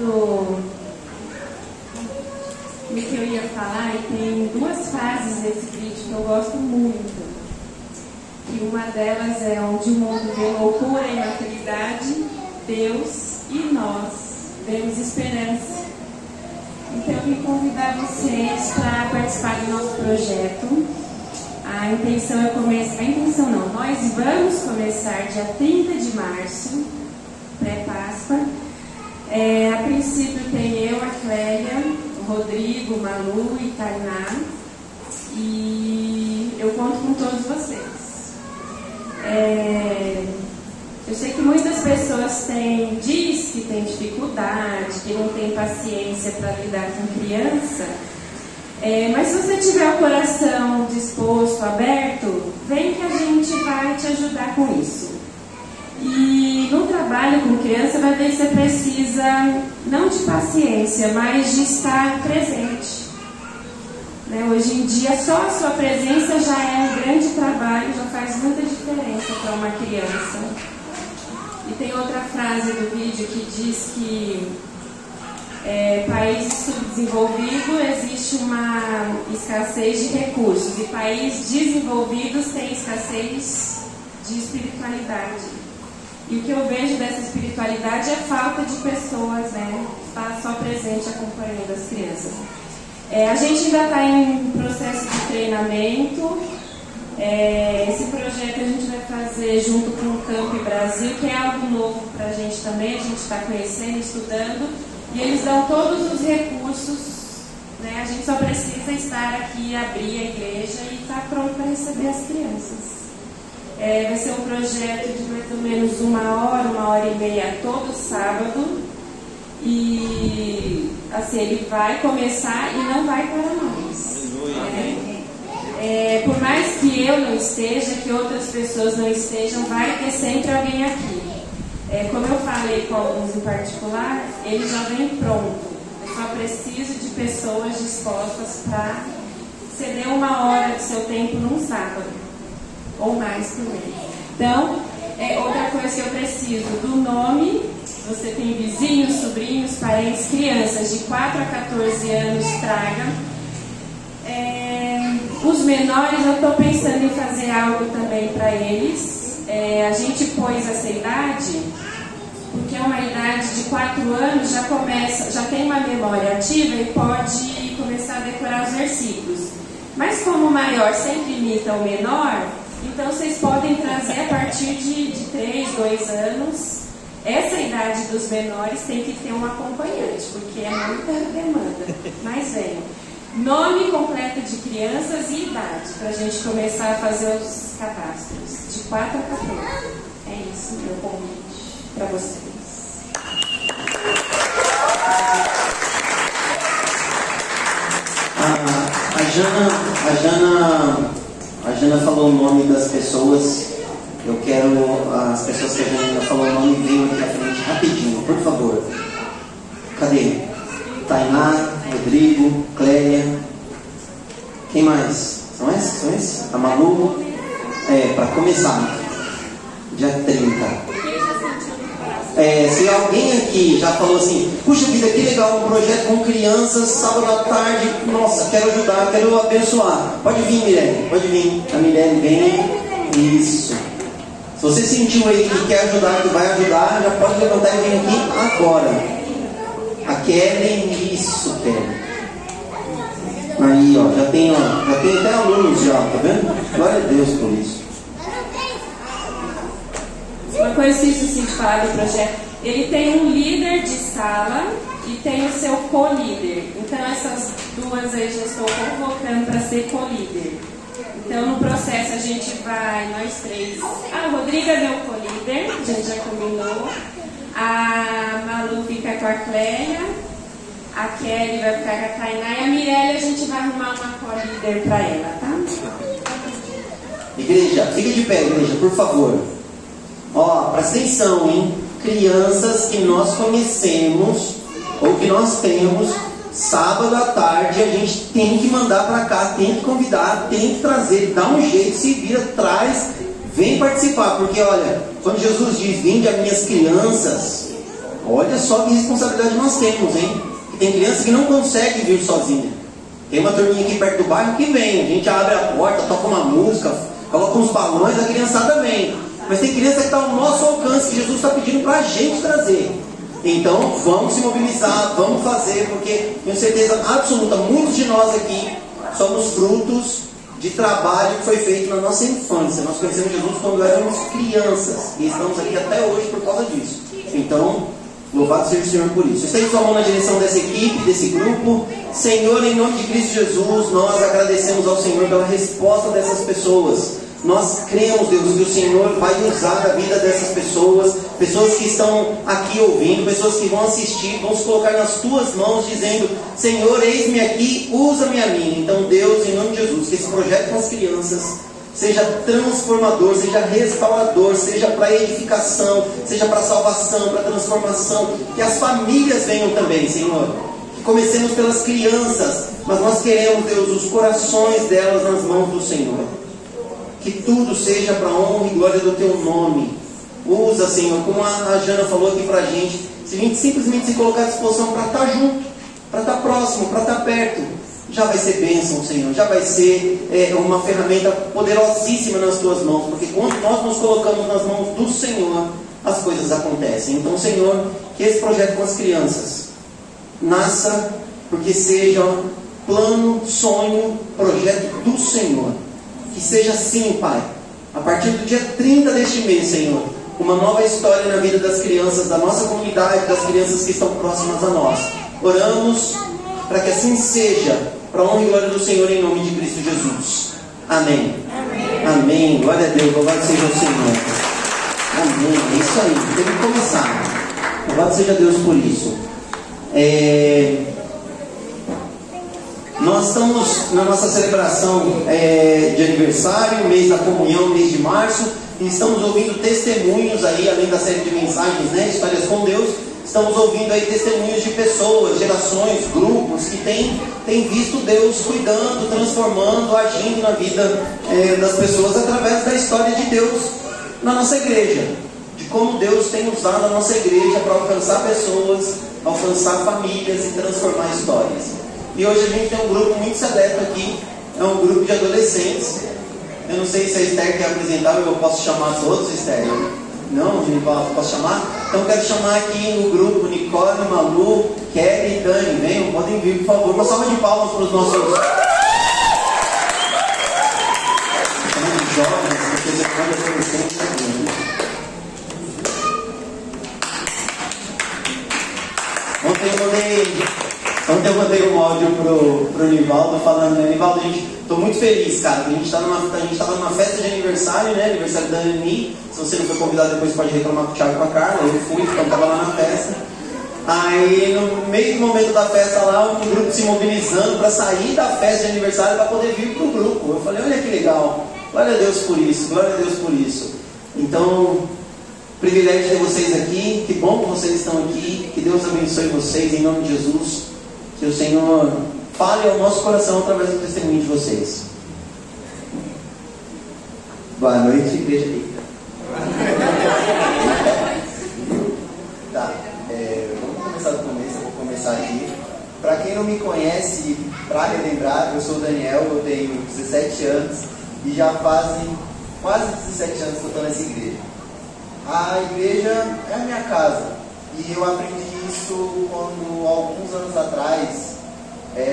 o que eu ia falar, e tem duas frases nesse vídeo que eu gosto muito. Que uma delas é: onde o mundo vê loucura e maturidade, Deus e nós vemos esperança. Então eu vim convidar vocês para participar do nosso projeto. A intenção é começar. A intenção não, nós vamos começar dia 30 de março, pré-Páscoa. A princípio tem eu, a Clélia, o Rodrigo, o Malu e Tainá. E eu conto com todos vocês. Eu sei que muitas pessoas diz que tem dificuldade, que não tem paciência para lidar com criança. Mas se você tiver o coração disposto, aberto, vem que a gente vai te ajudar com isso. E no trabalho com criança vai ver que você precisa não de paciência, mas de estar presente. Hoje em dia só a sua presença já é um grande trabalho, já faz muita diferença para uma criança. E tem outra frase do vídeo que diz que países subdesenvolvidos existe uma escassez de recursos e países desenvolvidos têm escassez de espiritualidade. E o que eu vejo dessa espiritualidade é falta de pessoas, estar só presente acompanhando as crianças. A gente ainda está em processo de treinamento. Esse projeto a gente vai fazer junto com o Camp Brasil, que é algo novo para a gente também. A gente está conhecendo, estudando, e eles dão todos os recursos. A gente só precisa estar aqui, abrir a igreja e estar pronto para receber as crianças. Vai ser um projeto de mais ou menos 1h30 todo sábado. E assim, ele vai começar e não vai parar mais. Por mais que eu não esteja, que outras pessoas não estejam, vai ter sempre alguém aqui. Como eu falei com alguns em particular, ele já vem pronto. Eu só preciso de pessoas dispostas para ceder 1 hora do seu tempo num sábado, ou mais por mês. Então, outra coisa que eu preciso do nome. Você tem vizinhos, sobrinhos, parentes, crianças de 4 a 14 anos, traga. Os menores, eu estou pensando em fazer algo também para eles. A gente pôs essa idade, porque é uma idade de 4 anos, já tem uma memória ativa e pode começar a decorar os versículos. Mas como o maior sempre imita o menor, então vocês podem trazer a partir de 3, 2 anos. Essa idade dos menores tem que ter um acompanhante, porque é muita demanda. Mas venham. Nome completo de crianças e idade, para a gente começar a fazer os cadastros. De 4 a 14. É isso, meu convite para vocês. A Jana falou o nome das pessoas. Eu quero as pessoas que a Jana falou o nome venham aqui à frente rapidinho, por favor. Cadê? Tainá, Rodrigo, Clélia. Quem mais? São esses? A Malu? Para começar. Dia 30. Se alguém aqui já falou assim, puxa vida, que legal, um projeto com crianças, sábado à tarde, nossa, quero ajudar, quero abençoar. Pode vir, Mirelle, pode vir. A Mirelle vem. Isso. Se você sentiu aí que quer ajudar, que vai ajudar, já pode levantar e vir aqui agora. A Kellen, isso, Kellen. Aí, já tem até alunos já, tá vendo? Glória a Deus por isso. Uma coisa que eu esqueci de falar do projeto, ele tem um líder de sala e tem o seu co-líder. Então essas duas aí já estou convocando para ser co-líder. Então no processo a gente vai, nós três. A Rodrigo é meu co-líder, a gente já combinou. A Malu fica com a Clélia, a Kelly vai ficar com a Tainá e a Mirelle a gente vai arrumar uma co-líder para ela, tá? Igreja, fica de pé, igreja, por favor. Presta atenção, hein? Crianças que nós conhecemos ou que nós temos, sábado à tarde a gente tem que mandar para cá, tem que convidar, tem que trazer, dá um jeito, se vira, traz, vem participar, porque olha, quando Jesus diz, vinde as minhas crianças, Olha só que responsabilidade nós temos, hein? Tem criança que não consegue vir sozinha. Tem uma turminha aqui perto do bairro que vem. A gente abre a porta, toca uma música, coloca uns balões, a criançada vem. Mas tem criança que está ao nosso alcance, que Jesus está pedindo para a gente trazer. Então, vamos se mobilizar, vamos fazer, porque tenho certeza absoluta, muitos de nós aqui somos frutos de trabalho que foi feito na nossa infância. Nós conhecemos Jesus quando éramos crianças e estamos aqui até hoje por causa disso. Então, louvado seja o Senhor por isso. Estende sua mão na direção dessa equipe, desse grupo. Senhor, em nome de Cristo Jesus, nós agradecemos ao Senhor pela resposta dessas pessoas. Nós cremos, Deus, que o Senhor vai usar a vida dessas pessoas, pessoas que estão aqui ouvindo, pessoas que vão assistir, vão se colocar nas tuas mãos, dizendo: Senhor, eis-me aqui, usa-me a mim. Então, Deus, em nome de Jesus, que esse projeto com as crianças seja transformador, seja restaurador, seja para edificação, seja para salvação, para transformação, que as famílias venham também, Senhor. Que comecemos pelas crianças, mas nós queremos, Deus, os corações delas nas mãos do Senhor. Que tudo seja para a honra e glória do Teu nome. Usa, Senhor, como a Jana falou aqui para a gente, se a gente simplesmente se colocar à disposição para estar junto, para estar próximo, para estar perto, já vai ser bênção, Senhor, já vai ser uma ferramenta poderosíssima nas Tuas mãos, porque quando nós nos colocamos nas mãos do Senhor, as coisas acontecem. Então, Senhor, que esse projeto com as crianças nasça porque seja plano, sonho, projeto do Senhor. Que seja assim, Pai, a partir do dia 30 deste mês, Senhor, uma nova história na vida das crianças, da nossa comunidade, das crianças que estão próximas a nós. Oramos para que assim seja, para a honra e glória do Senhor, em nome de Cristo Jesus. Amém. Amém. Amém. Glória a Deus. Louvado seja o Senhor. Amém. É isso aí. Tem que começar. Louvado seja Deus por isso. Nós estamos na nossa celebração de aniversário, mês da comunhão, mês de março, e estamos ouvindo testemunhos aí, além da série de mensagens, né, Histórias com Deus. Estamos ouvindo aí testemunhos de pessoas, gerações, grupos que têm visto Deus cuidando, transformando, agindo na vida das pessoas através da história de Deus na nossa igreja, de como Deus tem usado a nossa igreja para alcançar pessoas, alcançar famílias e transformar histórias. E hoje a gente tem um grupo muito seleto aqui, é um grupo de adolescentes. Eu não sei se a Esther quer apresentar, eu posso chamar todos, Esther? Não, posso chamar? Então eu quero chamar aqui no grupo Nicole, Malu, Kelly e Dani. Venham, podem vir, por favor. Uma salva de palmas para os nossos jovens, porque você pode adolescentes também. Ontem eu mandei um áudio pro Nivaldo falando, né? Nivaldo, tô muito feliz, cara. A gente estava numa festa de aniversário, né? Aniversário da Ani. Se você não foi convidado, depois pode reclamar com o Thiago e com a Carla. Eu fui, então estava lá na festa. Aí, no meio do momento da festa lá, um grupo se mobilizando para sair da festa de aniversário para poder vir pro grupo. Eu falei, olha que legal. Glória a Deus por isso, glória a Deus por isso. Então, privilégio ter vocês aqui. Que bom que vocês estão aqui. Que Deus abençoe vocês, em nome de Jesus. Que o Senhor fale ao nosso coração através do testemunho de vocês. Boa noite, igreja rica. Tá, vamos começar do começo, eu vou começar aqui. Para quem não me conhece, para relembrar, eu sou o Daniel, eu tenho 17 anos e já fazem quase 17 anos que eu estou nessa igreja. A igreja é a minha casa. E eu aprendi isso quando, alguns anos atrás,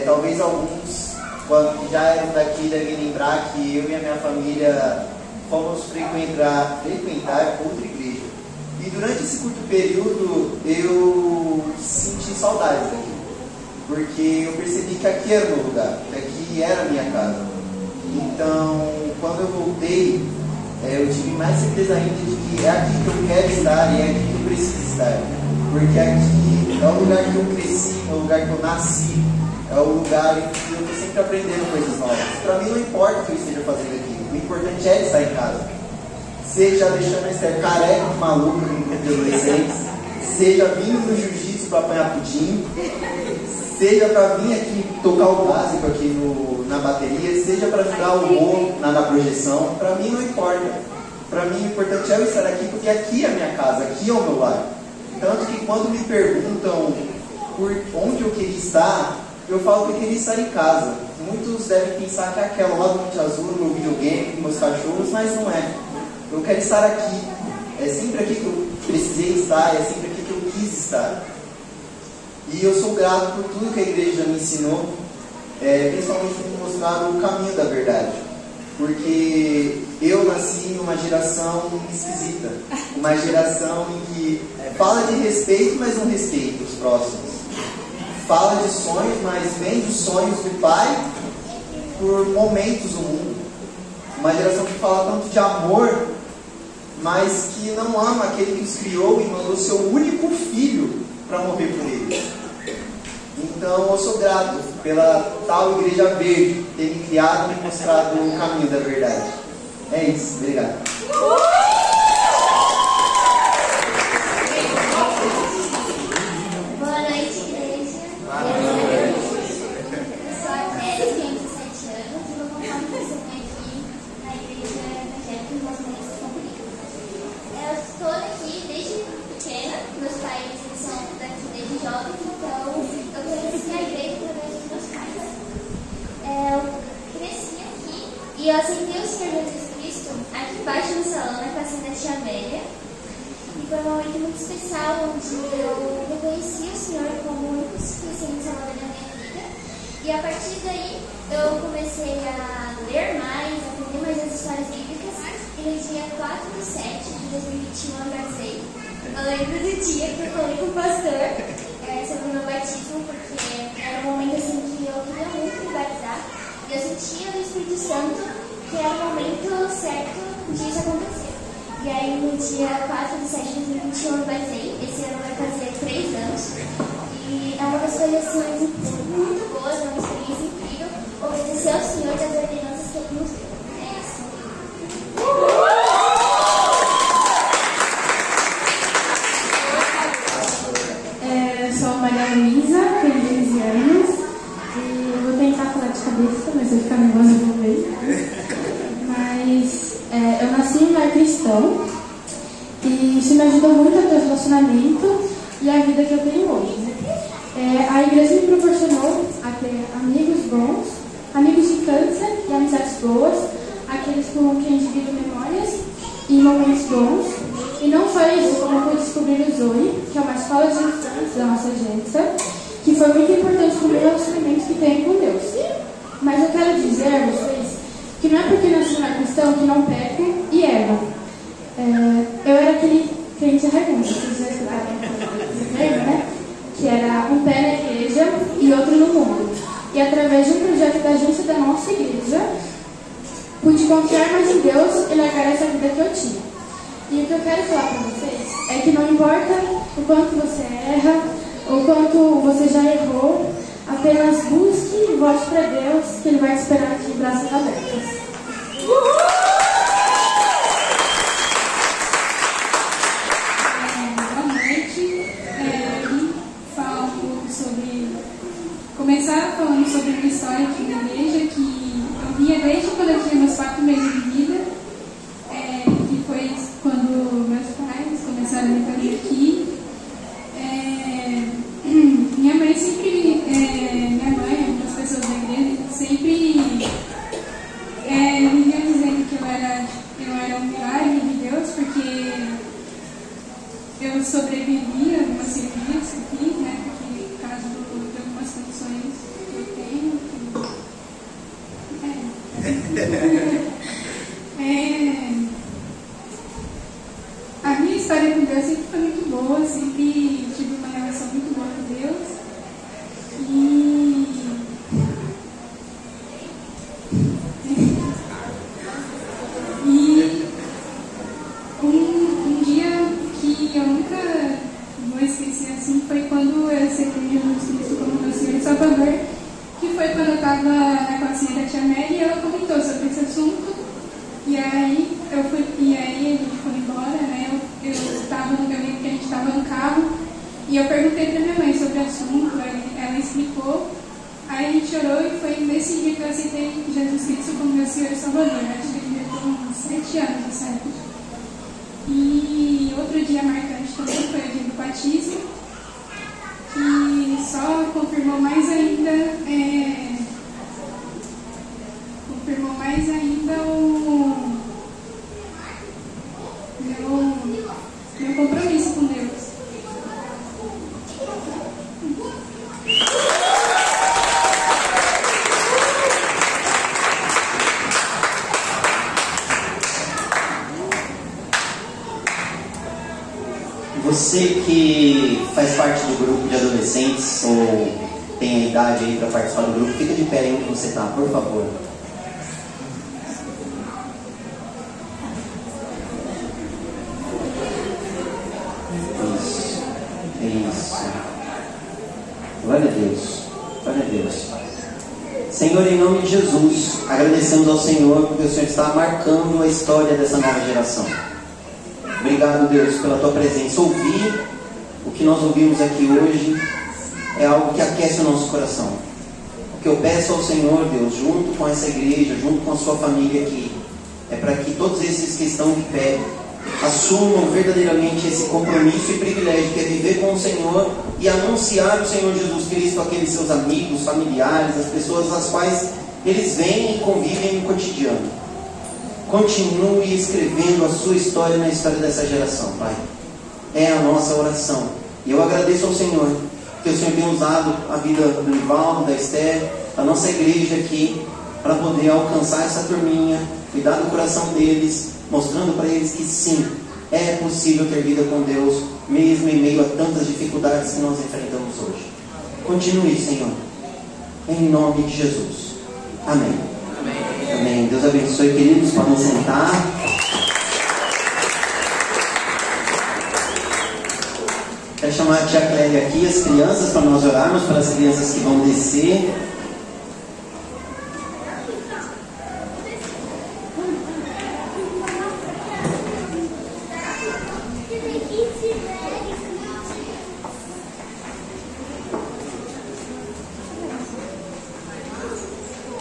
talvez alguns, quando já eram daqui, devem lembrar que eu e a minha família fomos frequentar outra igreja. E durante esse curto período, eu senti saudades daqui. Porque eu percebi que aqui era o meu lugar, que aqui era a minha casa. Então, quando eu voltei, eu tive mais certeza ainda de que é aqui que eu quero estar e é aqui que eu preciso estar. Porque aqui é o lugar que eu cresci, é o lugar que eu nasci, é o lugar em que eu estou sempre aprendendo coisas novas. Para mim não importa o que eu esteja fazendo aqui, o importante é estar em casa. Seja deixando a Esther careca, maluca, de adolescentes, seja vindo no jiu-jitsu para apanhar pudim, seja para vir aqui tocar o básico aqui na bateria, seja para ajudar o Rô na projeção, para mim não importa. Para mim o importante é eu estar aqui, porque aqui é a minha casa, aqui é o meu lar. Tanto que quando me perguntam por onde eu queria estar, eu falo que eu queria estar em casa. Muitos devem pensar que é aquela lá do Monte Azul, no meu videogame, com meus cachorros, mas não é. Eu quero estar aqui. É sempre aqui que eu precisei estar, é sempre aqui que eu quis estar. E eu sou grato por tudo que a igreja me ensinou, principalmente por me mostrar o caminho da verdade. Porque eu nasci numa geração esquisita, uma geração em que fala de respeito, mas não respeita os próximos. Fala de sonhos, mas vende os sonhos do pai por momentos no mundo. Uma geração que fala tanto de amor, mas que não ama aquele que os criou e mandou seu único filho para morrer por eles. Então eu sou grato pela tal Igreja Verde ter me criado e me mostrado o caminho da verdade. É isso, obrigado. Boa noite, igreja. Eu sou a Tese, tenho 17 anos e vou contar um testemunho aqui na Igreja Evangélica dos Movimentos Comunicam. Eu estou aqui desde pequena, meus pais são daqui desde jovens, então eu conheci a igreja através dos meus pais. Eu cresci aqui e eu aceitei o Senhor Jesus Cristo aqui embaixo no salão, na casa da tia Amélia. E foi um momento muito especial onde eu reconheci o Senhor como o único suficiente salvador da minha vida. E a partir daí eu comecei a ler mais, a aprender mais as histórias bíblicas. E no dia 4/7 de 2021 eu casei. Eu lembro do dia que eu falei com o pastor sobre o meu batismo, porque era um momento assim que eu queria muito me batizar. E eu sentia no Espírito Santo que era o momento certo de isso acontecer. E aí no dia 4/7 de 2021 eu batizei. Esse ano vai fazer 3 anos. E é uma das coisas assim, muito boas, uma experiência incrível, obedecer ao Senhor das ordenanças que Ele nos deu. É isso. Eu sou a Maria Luísa, tenho 15 anos. E eu vou tentar falar de cabeça, mas se eu ficar nervosa eu vou ver. Mas eu nasci em um lar cristão e isso me ajudou muito a ter o relacionamento e a vida que eu tenho hoje. A igreja me proporcionou a ter amigos bons, amigos de infância e amizades boas, aqueles com quem divido memórias e momentos bons. E não só isso, como eu pude descobrir o Zoe, que é uma escola de instantes da nossa agência, que foi muito importante para o meu relacionamento que tenho com Deus. Mas eu quero dizer a vocês que não é porque nasci numa cristão que não peco e erro. Eu era aquele crente arregundo, vocês já escutaram esse termo, né? Que era um pé na igreja e outro no mundo. E através de um projeto da agência da nossa igreja, pude confiar mais em Deus e largar essa vida que eu tinha. E o que eu quero falar para vocês é que não importa o quanto você erra, o quanto você já errou, apenas busque e volte para Deus, que Ele vai te esperar de braços abertos. Boa noite. Falar um pouco sobre... Começar falando sobre uma história aqui na igreja que eu via desde quando eu tinha meus 4 meses de vida, que foi quando meus pais começaram a me trazer aqui. Minha mãe sempre, algumas pessoas da igreja sempre viviam dizendo que eu era um milagre de Deus, porque eu sobrevivi a algumas cirurgias que eu fiz, né? Porque por causa de algumas condições que eu tenho. A minha história com Deus sempre foi muito boa, sempre tive uma relação muito boa com Deus. E um dia que eu nunca vou esquecer assim foi quando eu aceitei Jesus Cristo como meu Senhor e Salvador, que foi quando eu estava na classe da tia Mary e ela comentou sobre esse assunto. E aí a gente foi embora, né? Eu lembro que a gente estava no carro e eu perguntei para minha mãe sobre o assunto, ela explicou. Aí a gente orou e foi nesse dia que eu aceitei Jesus Cristo como meu Senhor e Salvador. Acho que eu devia ter uns 7 anos, certo? E outro dia marcante também foi o dia do Pai batismo, que só confirmou mais ainda o meu compromisso com Deus. Você que faz parte do grupo de adolescentes ou tem a idade aí para participar do grupo, fica de pé aí onde você está, por favor. Isso. Glória a Deus. Glória a Deus. Senhor, em nome de Jesus, agradecemos ao Senhor porque o Senhor está marcando a história dessa nova geração. Obrigado, Deus, pela Tua presença. Ouvir o que nós ouvimos aqui hoje é algo que aquece o nosso coração. O que eu peço ao Senhor, Deus, junto com essa igreja, junto com a sua família aqui, é para que todos esses que estão de pé assumam verdadeiramente esse compromisso e privilégio que é viver com o Senhor e anunciar o Senhor Jesus Cristo àqueles seus amigos, familiares, as pessoas às quais eles vêm e convivem no cotidiano. Continue escrevendo a sua história na história dessa geração, Pai. É a nossa oração. E eu agradeço ao Senhor que o Senhor tem usado a vida do Nivaldo, da Esther, a nossa igreja aqui, para poder alcançar essa turminha, cuidar do coração deles, mostrando para eles que sim, é possível ter vida com Deus, mesmo em meio a tantas dificuldades que nós enfrentamos hoje. Continue, Senhor, em nome de Jesus. Amém. Amém. Deus abençoe, queridos. Podem sentar. Quero chamar a tia Clélia aqui, as crianças, para nós orarmos para as crianças que vão descer.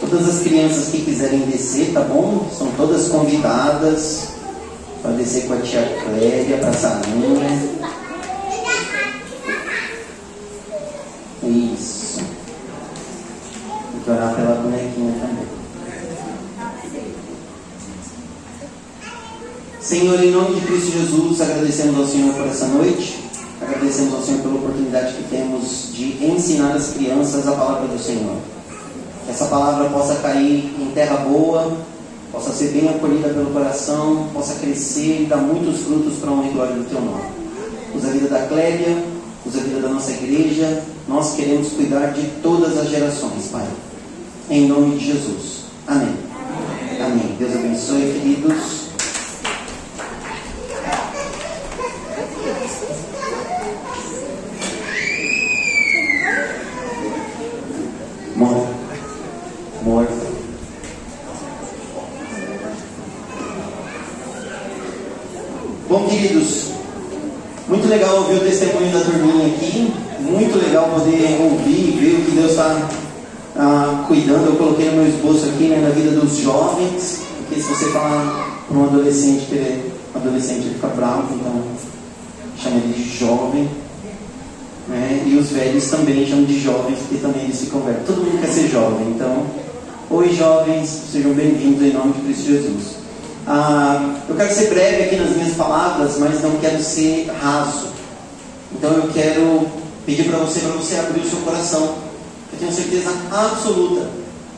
Todas as crianças que quiserem descer, tá bom? São todas convidadas para descer com a tia Clélia para a salinha. Isso. Tem que orar pela bonequinha também. Senhor, em nome de Cristo Jesus, agradecemos ao Senhor por essa noite. Agradecemos ao Senhor pela oportunidade que temos de ensinar as crianças a palavra do Senhor. Que essa palavra possa cair em terra boa, possa ser bem acolhida pelo coração, possa crescer e dar muitos frutos para a honra e glória do Teu nome. Usa a vida da Clélia, usa a vida da nossa igreja. Nós queremos cuidar de todas as gerações, Pai. Em nome de Jesus. Amém. Amém. Deus abençoe, queridos. Morto. Bom, queridos, muito legal ouvir o testemunho da turminha aqui. Muito legal poder ouvir e ver o que Deus está cuidando. Eu coloquei no meu esboço aqui, né, na vida dos jovens, porque se você falar para um adolescente, ele fica bravo, então chama ele de jovem. Né? E os velhos também chamam de jovens, porque também eles se convertem. Todo mundo quer ser jovem, então, oi jovens, sejam bem-vindos em nome de Cristo Jesus. Eu quero ser breve aqui nas minhas palavras, mas não quero ser raso. Então eu quero pedir para você abrir o seu coração. Eu tenho certeza absoluta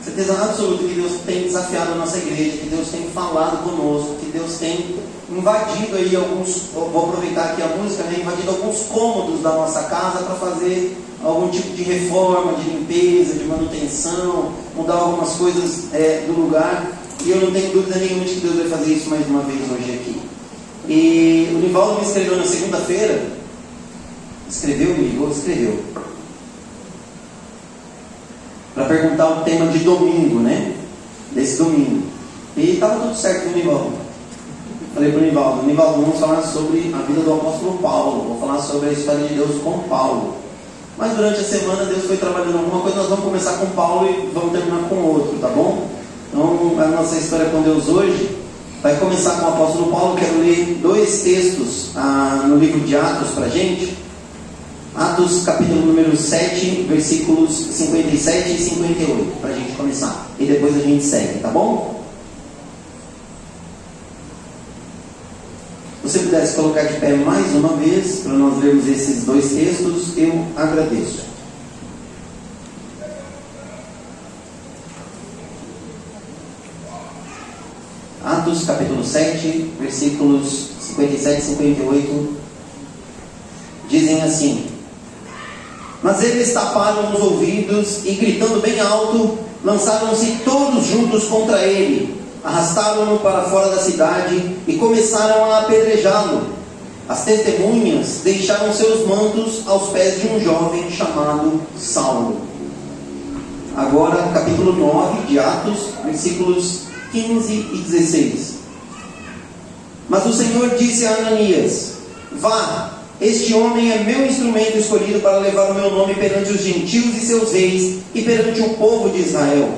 que Deus tem desafiado a nossa igreja, que Deus tem falado conosco, que Deus tem invadido aí vou aproveitar aqui a música, né? Invadido alguns cômodos da nossa casa para fazer algum tipo de reforma, de limpeza, de manutenção, mudar algumas coisas do lugar. E eu não tenho dúvida nenhuma de que Deus vai fazer isso mais uma vez hoje aqui. E o Nivaldo me escreveu na segunda-feira. Escreveu. Para perguntar o tema de domingo, né? Desse domingo. E estava tudo certo com o Nivaldo. Falei para o Nivaldo, vamos falar sobre a vida do apóstolo Paulo. Vou falar sobre a história de Deus com Paulo. Mas durante a semana Deus foi trabalhando alguma coisa. Nós vamos começar com Paulo e vamos terminar com outro, tá bom? Então a nossa história com Deus hoje vai começar com o apóstolo Paulo. Quero ler 2 textos no livro de Atos para a gente. Atos capítulo número 7, versículos 57 e 58, para a gente começar. E depois a gente segue, tá bom? Se você pudesse colocar de pé mais uma vez, para nós vermos esses dois textos, eu agradeço. Atos capítulo 7, versículos 57 e 58, dizem assim: Mas eles taparam os ouvidos e, gritando bem alto, lançaram-se todos juntos contra ele, arrastaram-no para fora da cidade e começaram a apedrejá-lo. As testemunhas deixaram seus mantos aos pés de um jovem chamado Saulo. Agora, capítulo 9 de Atos, versículos 15 e 16. Mas o Senhor disse a Ananias: Vá, este homem é meu instrumento escolhido para levar o meu nome perante os gentios e seus reis e perante o povo de Israel.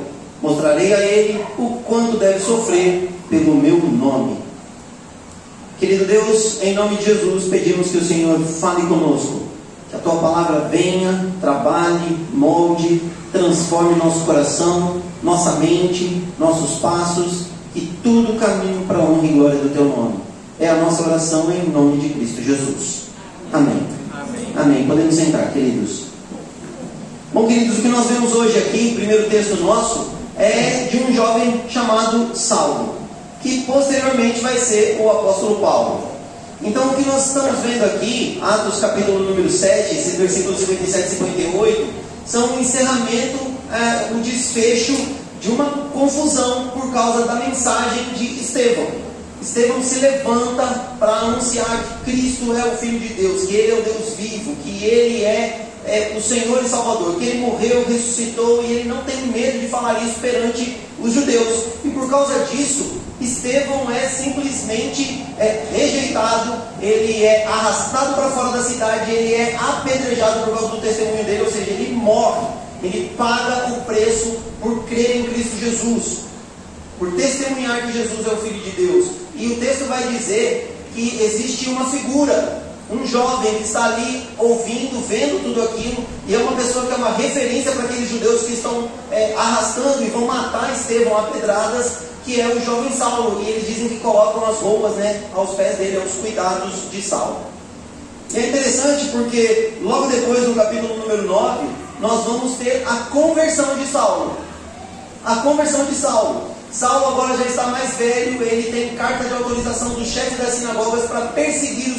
Mostrarei a ele o quanto deve sofrer pelo meu nome. Querido Deus, em nome de Jesus, pedimos que o Senhor fale conosco. Que a Tua palavra venha, trabalhe, molde, transforme nosso coração, nossa mente, nossos passos, que tudo caminhe para a honra e glória do Teu nome. É a nossa oração em nome de Cristo Jesus. Amém. Amém. Amém. Podemos sentar, queridos. Bom, queridos, o que nós vemos hoje aqui, o primeiro texto nosso, é de um jovem chamado Saulo, que posteriormente vai ser o apóstolo Paulo. Então, o que nós estamos vendo aqui, Atos capítulo número 7, esses versículos 57 e 58, são um encerramento, um desfecho de uma confusão por causa da mensagem de Estevão. Estevão se levanta para anunciar que Cristo é o Filho de Deus, que Ele é o Deus vivo, que Ele é o Senhor e Salvador, que Ele morreu, ressuscitou, e Ele não tem medo de falar isso perante os judeus. E por causa disso, Estevão é simplesmente rejeitado, ele é arrastado para fora da cidade, ele é apedrejado por causa do testemunho dele, ou seja, ele morre, ele paga o preço por crer em Cristo Jesus, por testemunhar que Jesus é o Filho de Deus. E o texto vai dizer que existe uma figura, um jovem que está ali ouvindo, vendo tudo aquilo, e é uma pessoa que é uma referência para aqueles judeus que estão arrastando e vão matar Estevão a pedradas, que é o jovem Saulo. E eles dizem que colocam as roupas aos pés dele, aos cuidados de Saulo. E é interessante porque logo depois, no capítulo número 9, nós vamos ter a conversão de Saulo. A conversão de Saulo. Saulo agora já está mais velho, ele tem carta de autorização do chefe das sinagogas para perseguir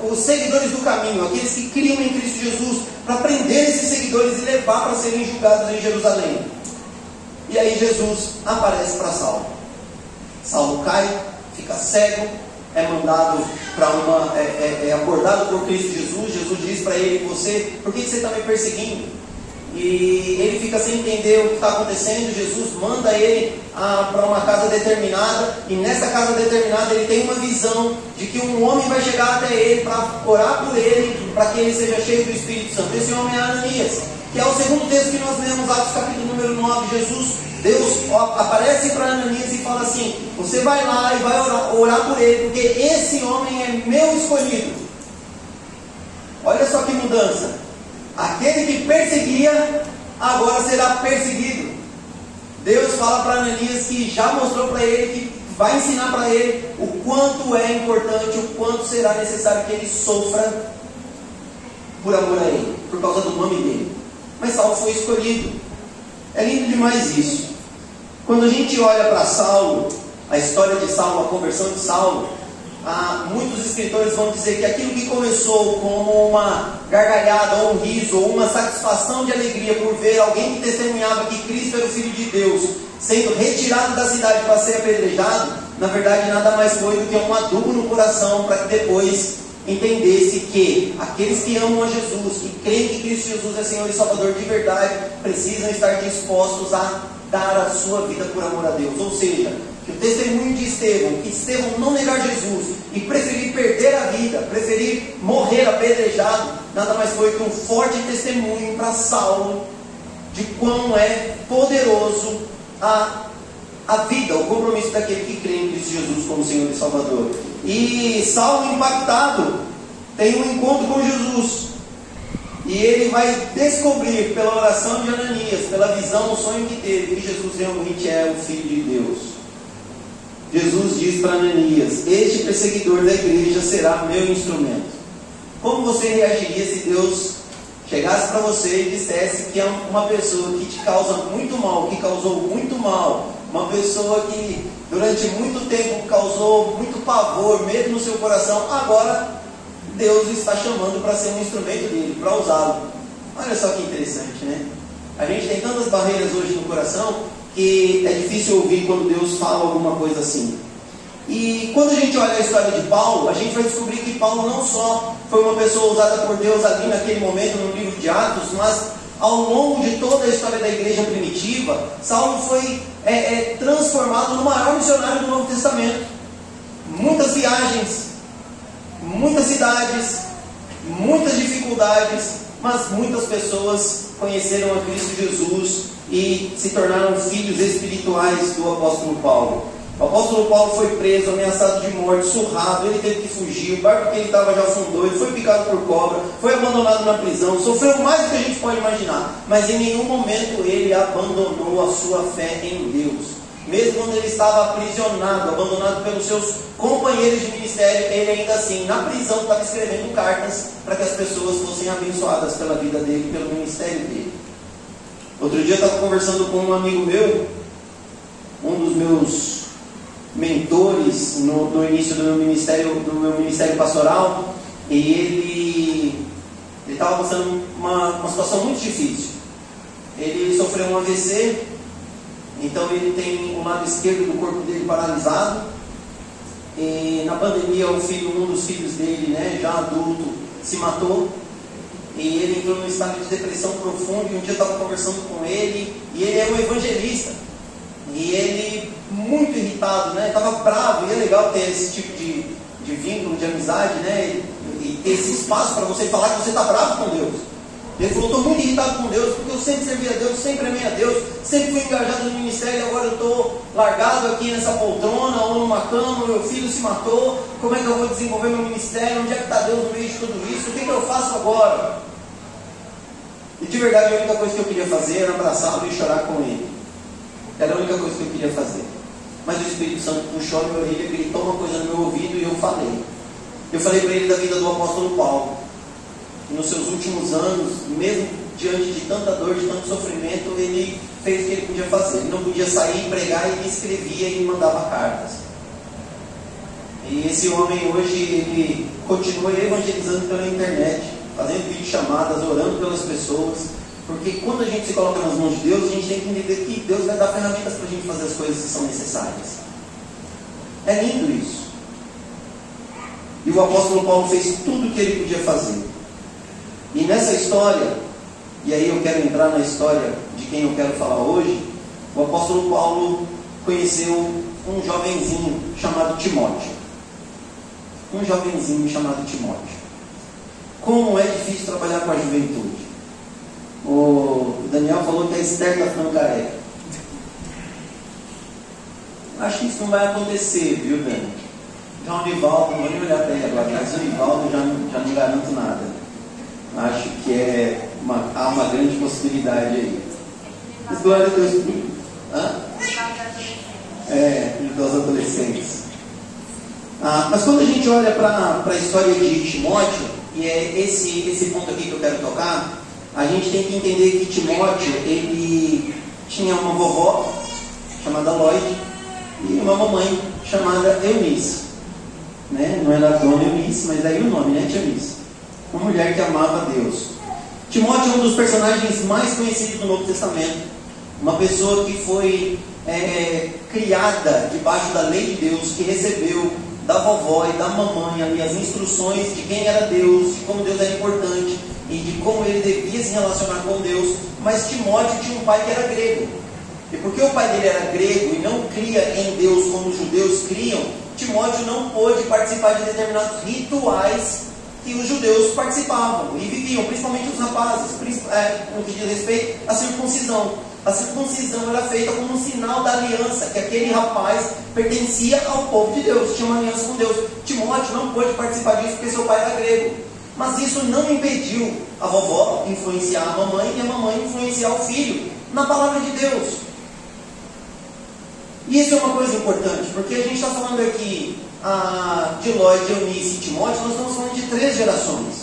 os seguidores do caminho, aqueles que criam em Cristo Jesus, para prender esses seguidores e levar para serem julgados em Jerusalém. E aí Jesus aparece para Saulo. Saulo cai, fica cego, é mandado para abordado por Cristo Jesus. Jesus diz para ele: por que você está me perseguindo? E ele fica sem entender o que está acontecendo. Jesus manda ele para uma casa determinada, e nessa casa determinada ele tem uma visão de que um homem vai chegar até ele para orar por ele, para que ele seja cheio do Espírito Santo. Esse homem é Ananias, que é o segundo texto que nós lemos, Atos capítulo número 9. Deus aparece para Ananias e fala assim: você vai lá e vai orar por ele, porque esse homem é meu escolhido. Olha só que mudança. Aquele que perseguia, agora será perseguido. Deus fala para Ananias que já mostrou para ele, que vai ensinar para ele o quanto é importante, o quanto será necessário que ele sofra por amor a ele, por causa do nome dele. Mas Saulo foi escolhido. É lindo demais isso. Quando a gente olha para Saulo, a história de Saulo, a conversão de Saulo, muitos escritores vão dizer que aquilo que começou como uma gargalhada, ou um riso, ou uma satisfação de alegria por ver alguém que testemunhava que Cristo era o Filho de Deus sendo retirado da cidade para ser apedrejado, na verdade nada mais foi do que um adubo no coração, para que depois entendesse que aqueles que amam a Jesus, que creem que Cristo Jesus é Senhor e Salvador de verdade, precisam estar dispostos a dar a sua vida por amor a Deus. Ou seja, que o testemunho de Estevão não negar Jesus e preferir perder a vida, preferir morrer apedrejado, nada mais foi que um forte testemunho para Saulo de quão é poderoso a vida, o compromisso daquele que crê em Cristo Jesus como Senhor e Salvador. E Saulo, impactado, tem um encontro com Jesus. E ele vai descobrir pela oração de Ananias, pela visão, o sonho que teve, que Jesus realmente é o Filho de Deus. Jesus diz para Ananias: este perseguidor da igreja será meu instrumento. Como você reagiria se Deus chegasse para você e dissesse que é uma pessoa que te causa muito mal, que causou muito mal, uma pessoa que durante muito tempo causou muito pavor, medo no seu coração, agora Deus está chamando para ser um instrumento dele, para usá-lo? Olha só que interessante, né? A gente tem tantas barreiras hoje no coração que é difícil ouvir quando Deus fala alguma coisa assim. E quando a gente olha a história de Paulo, a gente vai descobrir que Paulo não só foi uma pessoa usada por Deus ali naquele momento no livro de Atos, mas ao longo de toda a história da igreja primitiva, Saulo foi transformado no maior missionário do Novo Testamento. Muitas viagens, muitas cidades, muitas dificuldades, mas muitas pessoas conheceram a Cristo Jesus e se tornaram filhos espirituais do apóstolo Paulo. O apóstolo Paulo foi preso, ameaçado de morte, surrado, ele teve que fugir, o barco que ele estava já afundou, ele foi picado por cobra, foi abandonado na prisão, sofreu mais do que a gente pode imaginar, mas em nenhum momento ele abandonou a sua fé em Deus. Mesmo quando ele estava aprisionado, abandonado pelos seus companheiros de ministério, ele ainda assim, na prisão, estava escrevendo cartas para que as pessoas fossem abençoadas pela vida dele, pelo ministério dele. Outro dia eu estava conversando com um amigo meu, um dos meus mentores no início do meu ministério pastoral, e ele estava passando uma situação muito difícil. Ele sofreu um AVC, então ele tem o lado esquerdo do corpo dele paralisado, e na pandemia um dos filhos dele, né, já adulto, se matou, e ele entrou num estado de depressão profundo. E um dia eu estava conversando com ele, e ele é um evangelista, e ele muito irritado, né, estava bravo. E é legal ter esse tipo de vínculo, de amizade, né, e ter esse espaço para você falar que você está bravo com Deus. Ele falou: estou muito irritado com Deus, porque eu sempre servi a Deus, sempre amei a Deus, sempre fui engajado no ministério, e agora eu estou largado aqui nessa poltrona ou numa cama, meu filho se matou, como é que eu vou desenvolver meu ministério? Onde é que está Deus no meio de tudo isso? O que eu faço agora? E de verdade a única coisa que eu queria fazer era abraçá-lo e chorar com ele. Era a única coisa que eu queria fazer. Mas o Espírito Santo puxou a minha orelha, gritou uma coisa no meu ouvido, e eu falei. Eu falei para ele da vida do apóstolo Paulo. E nos seus últimos anos, mesmo diante de tanta dor, de tanto sofrimento, ele fez o que ele podia fazer. Ele não podia sair, pregar, ele escrevia e mandava cartas. E esse homem hoje, ele continua evangelizando pela internet, fazendo videochamadas, orando pelas pessoas. Porque quando a gente se coloca nas mãos de Deus, a gente tem que entender que Deus vai dar ferramentas para a gente fazer as coisas que são necessárias. É lindo isso. E o apóstolo Paulo fez tudo o que ele podia fazer. E nessa história, e aí eu quero entrar na história de quem eu quero falar hoje, o apóstolo Paulo conheceu um jovenzinho chamado Timóteo. Um jovenzinho chamado Timóteo. Como é difícil trabalhar com a juventude. O Daniel falou que a Esther está ficando careca. Acho que isso não vai acontecer, viu, Dani? Já o Nivaldo, não vou nem olhar para ele agora, mas o Nivaldo já não garanto nada. Acho que há uma grande possibilidade aí. Mas glória a Deus. Dos adolescentes. Mas quando a gente olha para a história de Timóteo, e é esse ponto aqui que eu quero tocar, a gente tem que entender que Timóteo, ele tinha uma vovó chamada Lloyd e uma mamãe chamada Eunice, né? Não era a dona Eunice, mas daí o nome, né? Eunice. Uma mulher que amava a Deus. Timóteo é um dos personagens mais conhecidos do Novo Testamento. Uma pessoa que foi criada debaixo da lei de Deus, que recebeu da vovó e da mamãe ali as instruções de quem era Deus, de como Deus era importante e de como ele devia se relacionar com Deus. Mas Timóteo tinha um pai que era grego. E porque o pai dele era grego e não cria em Deus como os judeus criam, Timóteo não pôde participar de determinados rituais que os judeus participavam e viviam, principalmente os rapazes, no que diz respeito à circuncisão. A circuncisão era feita como um sinal da aliança, que aquele rapaz pertencia ao povo de Deus, tinha uma aliança com Deus. Timóteo não pôde participar disso porque seu pai era grego. Mas isso não impediu a vovó influenciar a mamãe e a mamãe influenciar o filho na palavra de Deus. E isso é uma coisa importante, porque a gente está falando aqui de Lloyd, Eunice e Timóteo, nós estamos falando de 3 gerações.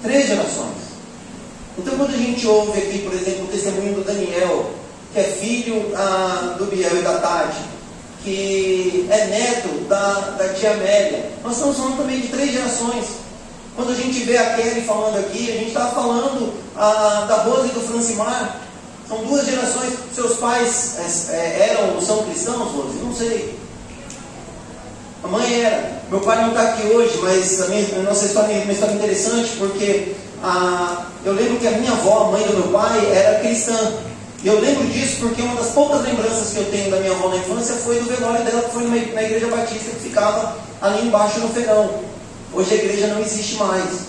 3 gerações. Então quando a gente ouve aqui, por exemplo, o testemunho do Daniel, que é filho do Biel e da Tati, que é neto da tia Amélia, nós estamos falando também de 3 gerações. Quando a gente vê a Kelly falando aqui, a gente está falando da Rose e do Francimar. São 2 gerações. Seus pais são cristãos, Rose? Não sei. A mãe era. Meu pai não está aqui hoje, mas a nossa história é uma história interessante, porque eu lembro que a minha avó, a mãe do meu pai, era cristã. E eu lembro disso porque uma das poucas lembranças que eu tenho da minha avó na infância foi do velório dela, que foi na igreja batista que ficava ali embaixo no Feirão. Hoje a igreja não existe mais.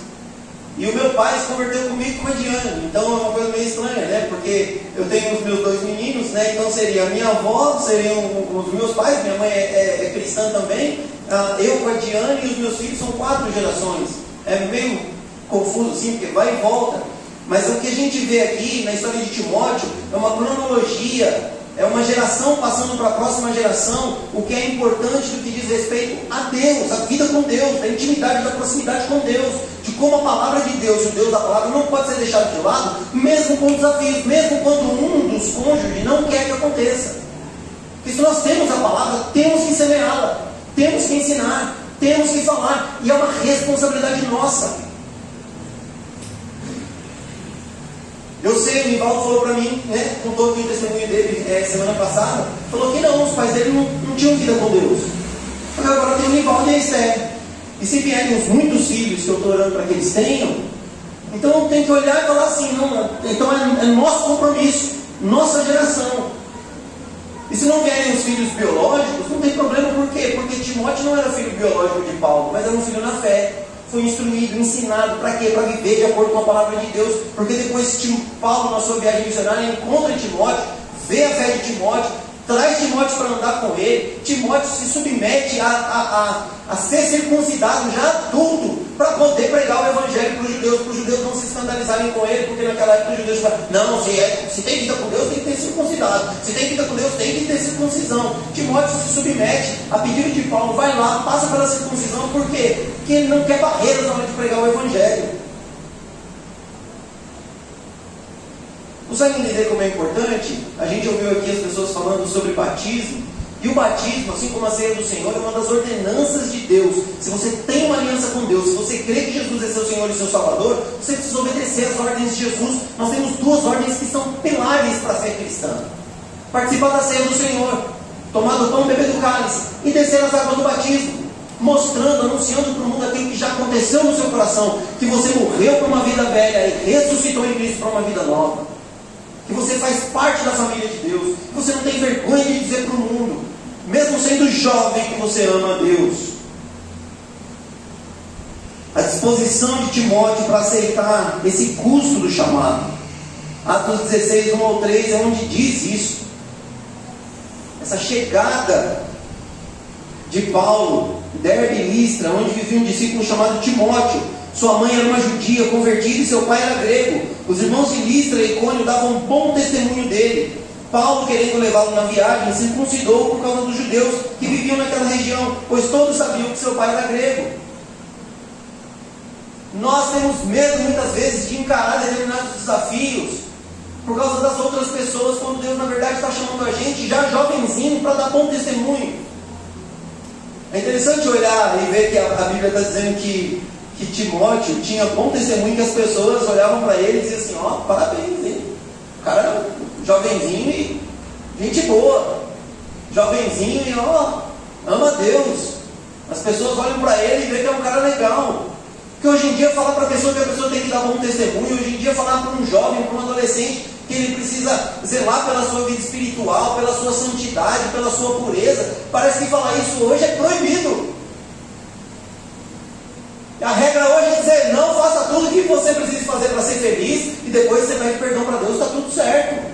E o meu pai se converteu comigo com a Diane. Então é uma coisa meio estranha, né? Porque eu tenho os meus 2 meninos, né? Então seria a minha avó, seriam os meus pais, minha mãe é cristã também, eu com a Diane e os meus filhos são 4 gerações. É meio confuso assim, porque vai e volta. Mas o que a gente vê aqui na história de Timóteo é uma cronologia, é uma geração passando para a próxima geração, o que é importante do que diz respeito a Deus, a vida com Deus, a intimidade, da proximidade com Deus, de como a palavra de Deus, o Deus da palavra, não pode ser deixado de lado, mesmo com desafios, mesmo quando um dos cônjuges não quer que aconteça. Porque se nós temos a palavra, temos que semeá-la, temos que ensinar, temos que falar, e é uma responsabilidade nossa. Eu sei, o Nivaldo falou para mim, né, contou aqui o testemunho dele semana passada, falou que não, os pais dele não tinham vida com Deus. Mas agora tem o Nivaldo e a Esther. E se vierem muitos filhos que eu estou orando para que eles tenham, então tem que olhar e falar assim, não, então é nosso compromisso, nossa geração. E se não vierem os filhos biológicos, não tem problema, por quê? Porque Timóteo não era filho biológico de Paulo, mas era um filho na fé. Foi instruído, ensinado, para quê? Para viver de acordo com a palavra de Deus. Porque depois Paulo, na sua viagem missionária, encontra Timóteo, vê a fé de Timóteo, traz Timóteo para andar com ele. Timóteo se submete a ser circuncidado já adulto, para poder pregar o evangelho para os judeus não se escandalizarem com ele, porque naquela época os judeus falavam, não, se tem vida com Deus, tem que ter circuncidado. Se tem vida com Deus, tem que ter circuncisão. Timóteo se submete a pedido de Paulo, vai lá, passa pela circuncisão, por quê? Porque ele não quer barreiras na hora de pregar o evangelho. Consegue entender como é importante? A gente ouviu aqui as pessoas falando sobre batismo. E o batismo, assim como a ceia do Senhor, é uma das ordenanças de Deus. Se você tem uma aliança com Deus, se você crê que Jesus é seu Senhor e seu Salvador, você precisa obedecer às ordens de Jesus. Nós temos 2 ordens que são pilares para a fé cristã: participar da ceia do Senhor, tomar do pão, beber do cálice, e descer as águas do batismo, mostrando, anunciando para o mundo aquilo que já aconteceu no seu coração, que você morreu para uma vida velha e ressuscitou em Cristo para uma vida nova, que você faz parte da família de Deus, que você não tem vergonha de dizer para o mundo, mesmo sendo jovem, que você ama a Deus. A disposição de Timóteo para aceitar esse custo do chamado. Atos 16, 1 ao 3 é onde diz isso. Essa chegada de Paulo, Derbe e Listra, onde vivia um discípulo chamado Timóteo. Sua mãe era uma judia convertida e seu pai era grego. Os irmãos de Listra e Icônio davam um bom testemunho dele. Paulo, querendo levá-lo na viagem, circuncidou por causa dos judeus que viviam naquela região, pois todos sabiam que seu pai era grego. Nós temos medo muitas vezes de encarar determinados desafios por causa das outras pessoas, quando Deus na verdade está chamando a gente já jovenzinho para dar bom testemunho. É interessante olhar e ver que a Bíblia está dizendo que Timóteo tinha bom testemunho, que as pessoas olhavam para ele e diziam assim, ó, parabéns, hein? O cara é jovenzinho e gente boa, jovenzinho e ó, ama a Deus. As pessoas olham para ele e veem que é um cara legal. Porque hoje em dia falar para a pessoa que a pessoa tem que dar bom testemunho, hoje em dia falar para um jovem, para um adolescente, que ele precisa zelar pela sua vida espiritual, pela sua santidade, pela sua pureza, parece que falar isso hoje é proibido. A regra hoje é dizer, não, faça tudo o que você precisa fazer para ser feliz, e depois você pede perdão para Deus, está tudo certo.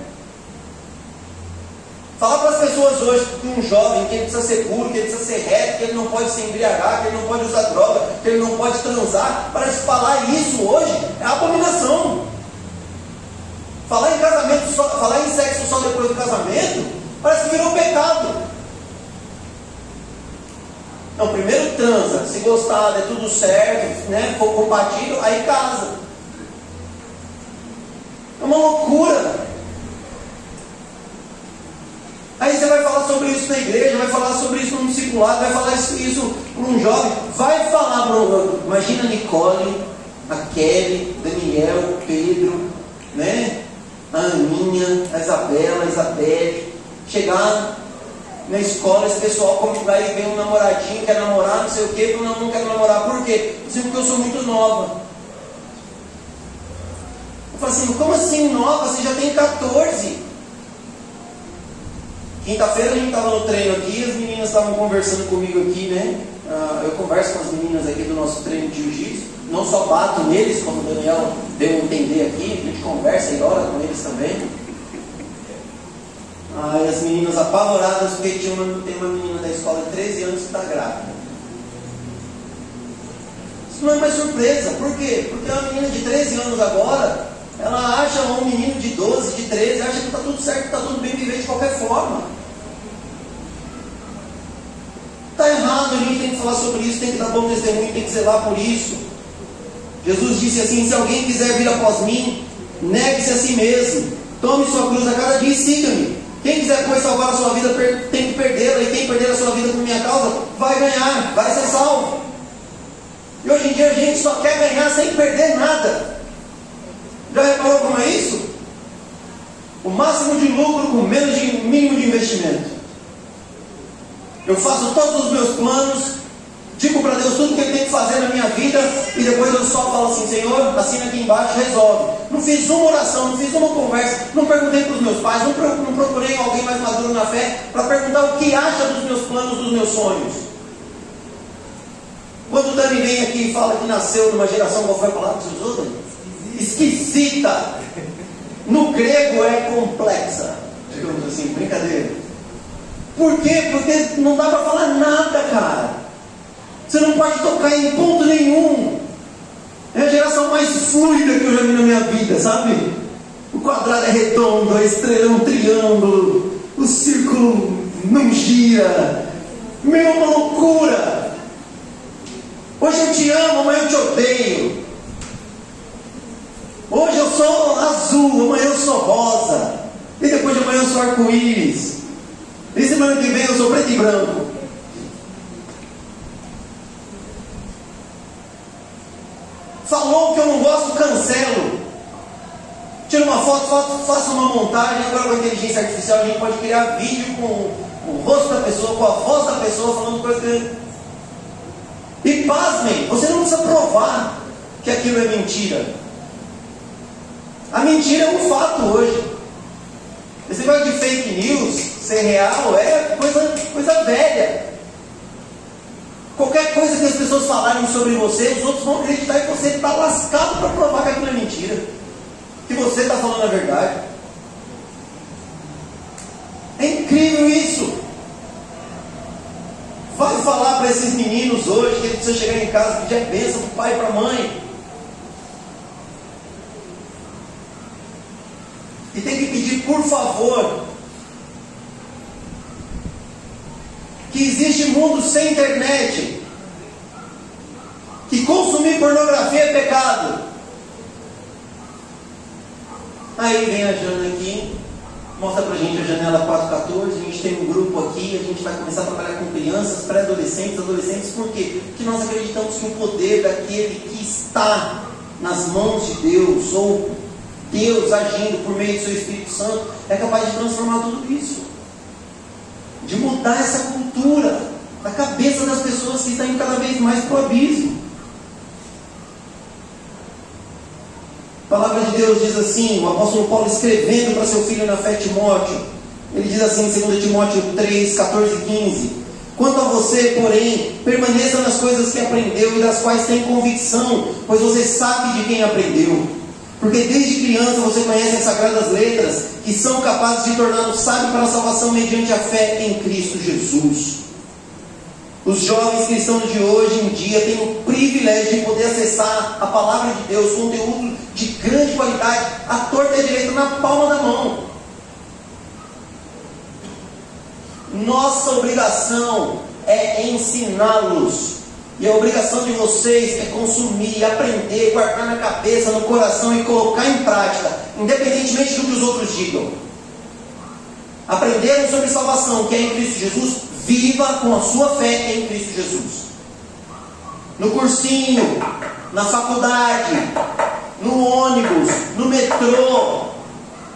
Falar para as pessoas pessoas hoje, que um jovem, que ele precisa ser puro, que ele precisa ser reto, que ele não pode se embriagar, que ele não pode usar droga, que ele não pode transar, para se falar isso hoje é abominação. Falar em casamento, falar em sexo só depois do casamento, parece que virou pecado. Não, primeiro transa, se gostar, der tudo certo, né, for compatível, aí casa. É uma loucura. Aí você vai falar sobre isso na igreja, vai falar sobre isso no discipulado, vai falar isso para um jovem, vai falar para um... Imagina a Nicole, a Kelly, Daniel, Pedro, né? A Aninha, a Isabela, a Isabelle, chegar na escola, esse pessoal comigo aí, vem um namoradinho, quer namorar, não sei o que, não quero namorar, por quê? Porque eu sou muito nova. Eu falo assim, como assim nova? Você já tem 14. Quinta-feira a gente estava no treino aqui, as meninas estavam conversando comigo aqui, né? Eu converso com as meninas aqui do nosso treino de jiu-jitsu, não só bato neles, como o Daniel deu a entender aqui, a gente conversa e ora com eles também. Aí as meninas apavoradas, porque tem uma menina da escola de 13 anos que está grávida. Isso não é mais surpresa, por quê? Porque uma menina de 13 anos agora, ela acha um menino de 12, de 13, acha que está tudo certo, está tudo bem viver de qualquer forma. Está errado, a gente tem que falar sobre isso, tem que dar bom testemunho, tem que zelar por isso. Jesus disse assim, se alguém quiser vir após mim, negue-se a si mesmo, tome sua cruz a cada dia e siga-me. Quem quiser, pois, salvar a sua vida, tem que perdê-la, e quem perder a sua vida por minha causa, vai ganhar, vai ser salvo. E hoje em dia a gente só quer ganhar sem perder nada. Já reparou como é isso? O máximo de lucro com menos de mínimo de investimento. Eu faço todos os meus planos, digo para Deus tudo que Ele tem que fazer na minha vida, e depois eu só falo assim, Senhor, assina aqui embaixo, resolve. Não fiz uma oração, não fiz uma conversa, não perguntei para os meus pais, não procurei alguém mais maduro na fé para perguntar o que acha dos meus planos, dos meus sonhos. Quando o Dani vem aqui e fala que nasceu numa geração, qual foi a palavra que você usou, Dani? Esquisita. No grego é complexa, digamos assim, brincadeira. Por quê? Porque não dá para falar nada, cara. Você não pode tocar em ponto nenhum. É a geração mais fluida que eu já vi na minha vida, sabe? O quadrado é redondo, a estrela é um triângulo, o círculo não gira. Meu, uma loucura. Hoje eu te amo, amanhã eu te odeio. Hoje eu sou azul, amanhã eu sou rosa. E depois de amanhã eu sou arco-íris. E semana que vem eu sou preto e branco. Falou que eu não gosto, cancelo. Tira uma foto, faça uma montagem. Agora com a inteligência artificial a gente pode criar vídeo com o rosto da pessoa, com a voz da pessoa falando coisa. E pasmem, você não precisa provar que aquilo é mentira. A mentira é um fato hoje. Esse negócio de fake news, ser real, é coisa velha. Qualquer coisa que as pessoas falarem sobre você, os outros vão acreditar que você está lascado para provar que aquilo é mentira. Que você está falando a verdade. É incrível isso. Vai falar para esses meninos hoje que eles precisam chegar em casa e pedir bênção para o pai e para a mãe. E tem que pedir, por favor, que existe mundo sem internet, que consumir pornografia é pecado. Aí vem a Jana aqui, mostra pra gente a janela 414, a gente tem um grupo aqui, a gente vai começar a trabalhar com crianças, pré-adolescentes, adolescentes, por quê? Porque nós acreditamos que o poder daquele que está nas mãos de Deus, ou Deus agindo por meio do seu Espírito Santo, é capaz de transformar tudo isso, de mudar essa cultura na cabeça das pessoas que estão indo cada vez mais para o abismo. A palavra de Deus diz assim, o apóstolo Paulo escrevendo para seu filho na fé, Timóteo, ele diz assim em 2 Timóteo 3, 14 e 15: quanto a você, porém, permaneça nas coisas que aprendeu e das quais tem convicção, pois você sabe de quem aprendeu, Porque desde criança você conhece as sagradas letras que são capazes de torná-lo sábio para a salvação mediante a fé em Cristo Jesus. Os jovens cristãos de hoje em dia têm o privilégio de poder acessar a palavra de Deus, conteúdo de grande qualidade, à torta e à direita, na palma da mão. Nossa obrigação é ensiná-los. E a obrigação de vocês é consumir, aprender, guardar na cabeça, no coração e colocar em prática, independentemente do que os outros digam. Aprenderam sobre salvação, que é em Cristo Jesus, viva com a sua fé em Cristo Jesus. No cursinho, na faculdade, no ônibus, no metrô,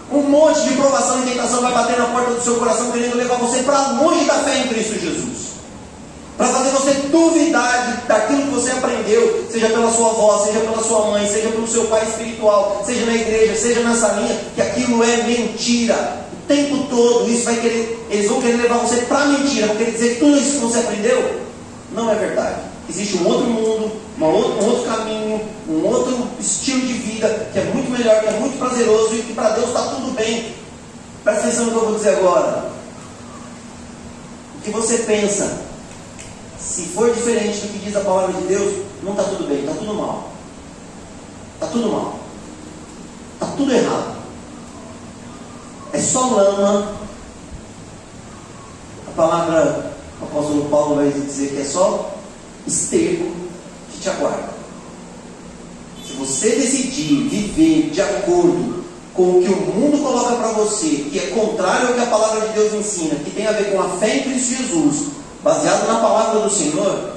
um monte de provação e tentação vai bater na porta do seu coração, querendo levar você para longe da fé em Cristo Jesus. Para fazer você duvidar daquilo que você aprendeu, seja pela sua avó, seja pela sua mãe, seja pelo seu pai espiritual, seja na igreja, seja na salinha, que aquilo é mentira. O tempo todo eles vão querer levar você para a mentira, vão querer dizer que tudo isso que você aprendeu não é verdade. Existe um outro mundo, um outro caminho, um outro estilo de vida que é muito melhor, que é muito prazeroso e que para Deus está tudo bem. Presta atenção no que eu vou dizer agora. O que você pensa, se for diferente do que diz a palavra de Deus, não está tudo bem, está tudo mal. Está tudo mal. Está tudo errado. É só lama. A palavra, o apóstolo Paulo vai dizer que é só esterco que te aguarda. Se você decidir viver de acordo com o que o mundo coloca para você, que é contrário ao que a palavra de Deus ensina, que tem a ver com a fé em Cristo Jesus, baseado na palavra do Senhor,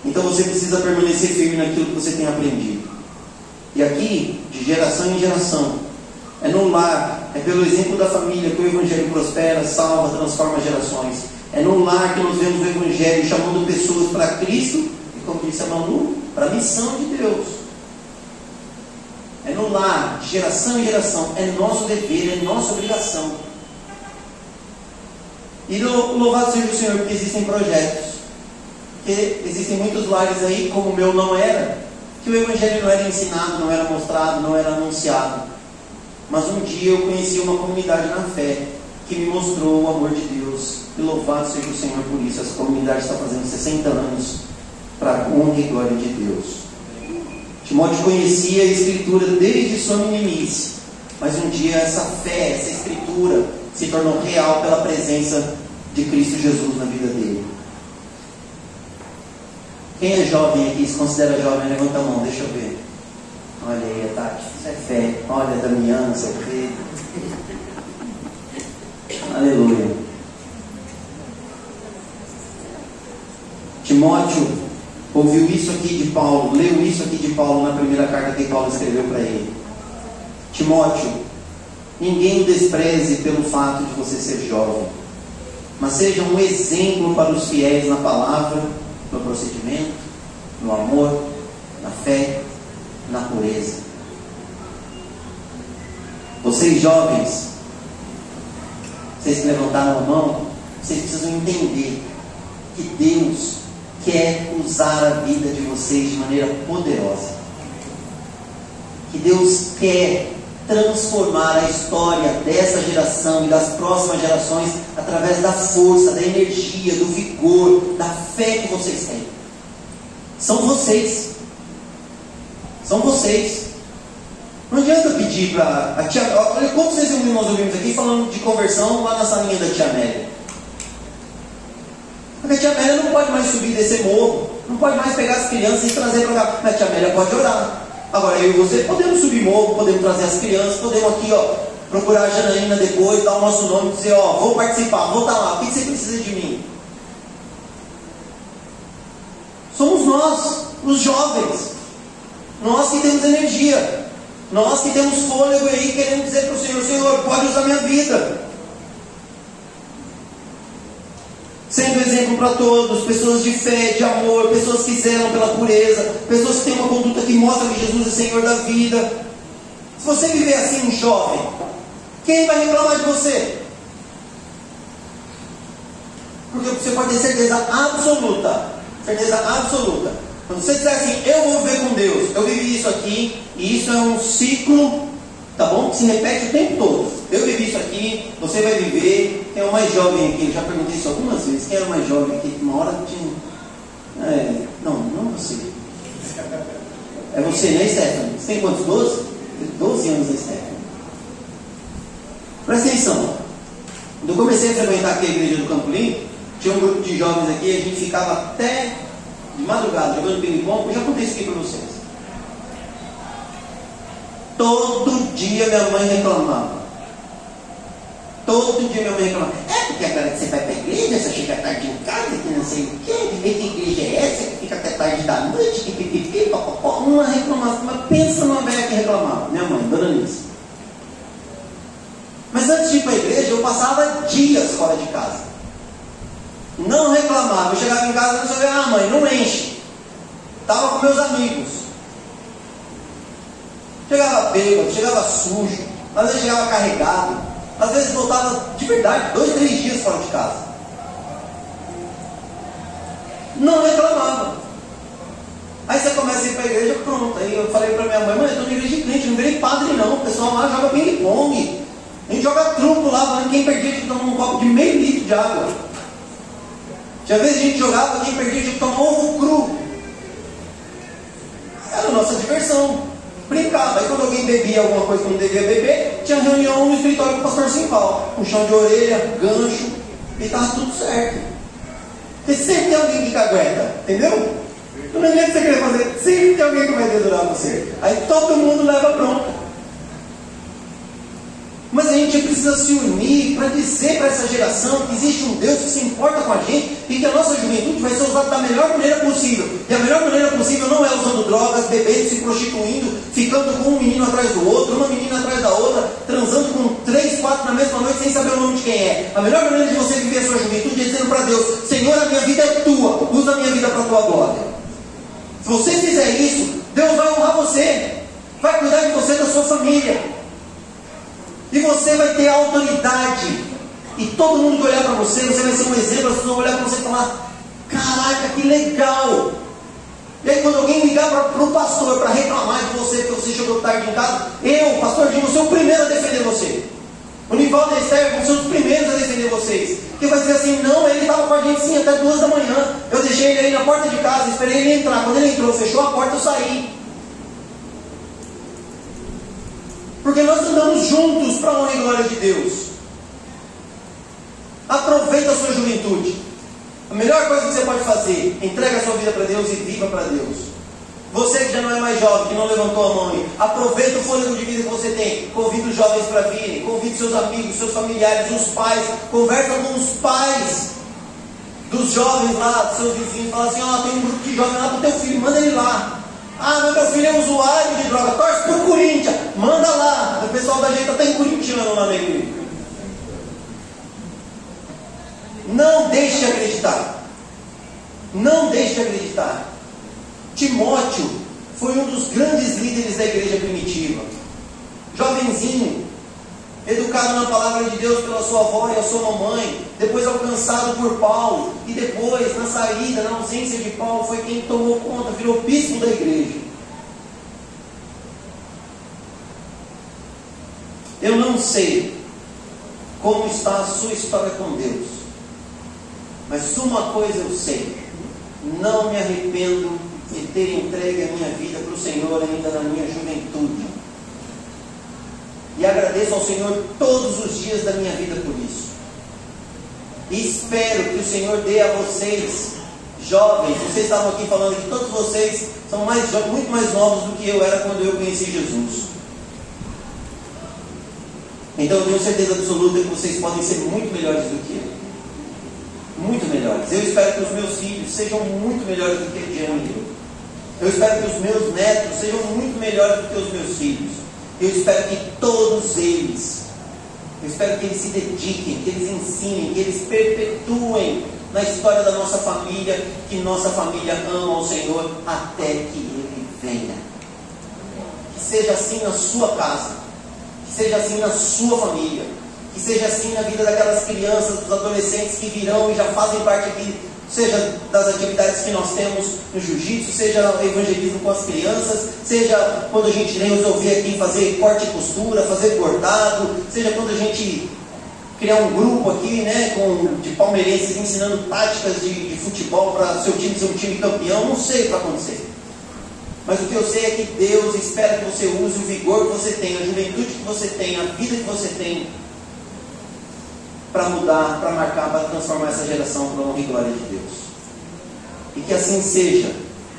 então você precisa permanecer firme naquilo que você tem aprendido. E aqui, de geração em geração, é no lar, é pelo exemplo da família que o Evangelho prospera, salva, transforma gerações. É no lar que nós vemos o Evangelho chamando pessoas para Cristo, e como disse a Manu, para a missão de Deus. É no lar, de geração em geração, é nosso dever, é nossa obrigação. E louvado seja o Senhor, porque existem projetos, porque existem muitos lares aí, como o meu não era, que o Evangelho não era ensinado, não era mostrado, não era anunciado. Mas um dia eu conheci uma comunidade na fé, que me mostrou o amor de Deus, e louvado seja o Senhor por isso. Essa comunidade está fazendo 60 anos, para a honra e glória de Deus. Timóteo conhecia a Escritura desde sua meninice, mas um dia essa fé, essa Escritura, se tornou real pela presença de Cristo Jesus na vida dele. Quem é jovem aqui, se considera jovem, levanta a mão, deixa eu ver. Olha aí, Tati, isso é fé. Olha, Damiana, seu filho. Aleluia. Timóteo ouviu isso aqui de Paulo, leu isso aqui de Paulo na primeira carta que Paulo escreveu para ele. Timóteo, ninguém o despreze pelo fato de você ser jovem, mas seja um exemplo para os fiéis na palavra, no procedimento, no amor, na fé, na pureza. Vocês jovens, vocês que levantaram a mão, vocês precisam entender que Deus quer usar a vida de vocês de maneira poderosa. Que Deus quer transformar a história dessa geração e das próximas gerações através da força, da energia, do vigor, da fé que vocês têm. São vocês. São vocês. Não adianta pedir para a tia... Olha quantos vezes nós ouvimos aqui falando de conversão lá na salinha da tia Amélia. Porque a tia Amélia não pode mais subir e descer morro, não pode mais pegar as crianças e trazer para cá. Mas a tia Amélia pode orar. Agora eu e você podemos subir morro, podemos trazer as crianças, podemos aqui procurar a Janaína depois, dar o nosso nome e dizer, vou participar, vou estar lá, o que você precisa de mim? Somos nós, os jovens, nós que temos energia, nós que temos fôlego aí, querendo dizer para o Senhor, Senhor, pode usar minha vida. Sendo exemplo para todos, pessoas de fé, de amor, pessoas que zelam pela pureza, pessoas que têm uma conduta que mostra que Jesus é Senhor da vida. Se você viver assim, um jovem, quem vai reclamar de você? Porque você pode ter certeza absoluta Quando você disser assim, eu vou viver com Deus, eu vivi isso aqui, e isso é um ciclo, tá bom? Que se repete o tempo todo. Eu vivi isso aqui, você vai viver. Quem é o mais jovem aqui? Eu já perguntei isso algumas vezes. Quem era o mais jovem aqui? Uma hora tinha... não você. É você, né, Stephanie? Você tem quantos? 12? 12 anos, né, Stephanie? Presta atenção. Quando eu comecei a frequentar aqui a igreja do Campo Limpo, tinha um grupo de jovens aqui, a gente ficava até de madrugada jogando ping-pong. Eu já contei isso aqui para vocês. Todo dia minha mãe reclamava. Todo dia minha mãe reclamava. É porque agora que você vai para a igreja, você chega tarde em casa, que não sei o quê, que igreja é essa, que fica até tarde da noite, que pipipi, papapó. Uma reclamação, mas pensa numa velha que reclamava. Minha mãe, dona Nice. Mas antes de ir para a igreja, eu passava dias fora de casa. Não reclamava. Eu chegava em casa e dizia, mãe, não enche. Estava com meus amigos. Chegava bêbado, chegava sujo, às vezes chegava carregado, às vezes voltava de verdade, 2, 3 dias fora de casa. Não reclamava. Aí você começa a ir para a igreja, pronto. Aí eu falei para minha mãe, eu estou na igreja de crente, não virei padre não. O pessoal lá joga ping-pong. A gente joga truco lá, falando quem perdia tinha que tomar um copo de meio litro de água. Tinha vezes a gente jogava, quem perdia tinha que tomar ovo cru. Era a nossa diversão. Brincava. Aí quando alguém bebia alguma coisa que não devia beber, tinha reunião no escritório com o pastor Simpal. Puxão de orelha, gancho, e estava tudo certo. Porque sempre tem alguém que cagueta, entendeu? Não é nem o que você queria fazer, sempre tem alguém que vai dedurar você. Aí todo mundo leva bronca. Mas a gente precisa se unir para dizer para essa geração que existe um Deus que se importa com a gente e que a nossa juventude vai ser usada da melhor maneira possível. E a melhor maneira possível não é usando drogas, bebendo, se prostituindo, ficando com um menino atrás do outro, uma menina atrás da outra, transando com 3, 4 na mesma noite sem saber o nome de quem é. A melhor maneira de você viver a sua juventude é dizendo para Deus, Senhor, a minha vida é tua, usa a minha vida para a tua glória. Se você fizer isso, Deus vai honrar você, vai cuidar de você e da sua família. E você vai ter autoridade. E todo mundo que olhar para você, você vai ser um exemplo. As pessoas vão olhar para você e falar, caraca, que legal. E aí quando alguém ligar para o pastor para reclamar de você, porque você chegou tarde em casa, eu, pastor Dinho, vou ser o primeiro a defender você. O Nivaldo e a Esther vão ser os primeiros a defender vocês. Porque vai dizer assim, não, ele estava com a gente sim até 2 da manhã. Eu deixei ele aí na porta de casa, esperei ele entrar. Quando ele entrou, fechou a porta, eu saí. Porque nós andamos juntos para a honra e glória de Deus. Aproveita a sua juventude. A melhor coisa que você pode fazer, entrega a sua vida para Deus e viva para Deus. Você que já não é mais jovem, que não levantou a mão aí, aproveita o fôlego de vida que você tem. Convida os jovens para virem, convide seus amigos, seus familiares, os pais. Conversa com os pais dos jovens lá, dos seus vizinhos. Fala assim, tem um grupo de jovens lá para o teu filho, manda ele lá. Mas meu filho é usuário de droga, torce pro Corinthians, manda lá. O pessoal da gente até em corintiano lá na igreja. Não deixe de acreditar. Não deixe de acreditar. Timóteo foi um dos grandes líderes da igreja primitiva. Jovenzinho, educado na palavra de Deus pela sua avó e a sua mamãe, depois alcançado por Paulo, e depois, na saída, na ausência de Paulo, foi quem tomou conta, virou bispo da igreja. Eu não sei como está a sua história com Deus, mas uma coisa eu sei: não me arrependo de ter entregue a minha vida para o Senhor ainda na minha juventude. E agradeço ao Senhor todos os dias da minha vida por isso. E espero que o Senhor dê a vocês, jovens, vocês estavam aqui falando que todos vocês são muito mais novos do que eu era quando eu conheci Jesus. Então eu tenho certeza absoluta que vocês podem ser muito melhores do que eu. Muito melhores. Eu espero que os meus filhos sejam muito melhores do que a Diana e eu. Eu espero que os meus netos sejam muito melhores do que os meus filhos. Eu espero que todos eles, eu espero que eles se dediquem, que eles ensinem, que eles perpetuem na história da nossa família, que nossa família ama ao Senhor até que Ele venha. Que seja assim na sua casa, que seja assim na sua família, que seja assim na vida daquelas crianças, dos adolescentes que virão e já fazem parte aqui seja das atividades que nós temos no jiu-jitsu, seja o evangelismo com as crianças, seja quando a gente resolver aqui fazer corte e costura, fazer bordado, seja quando a gente criar um grupo aqui, né, de palmeirenses ensinando táticas de futebol para seu time ser um time campeão. Não sei o que vai acontecer. Mas o que eu sei é que Deus espera que você use o vigor que você tem, a juventude que você tem, a vida que você tem, para mudar, para marcar, para transformar essa geração para a honra e glória de Deus. E que assim seja,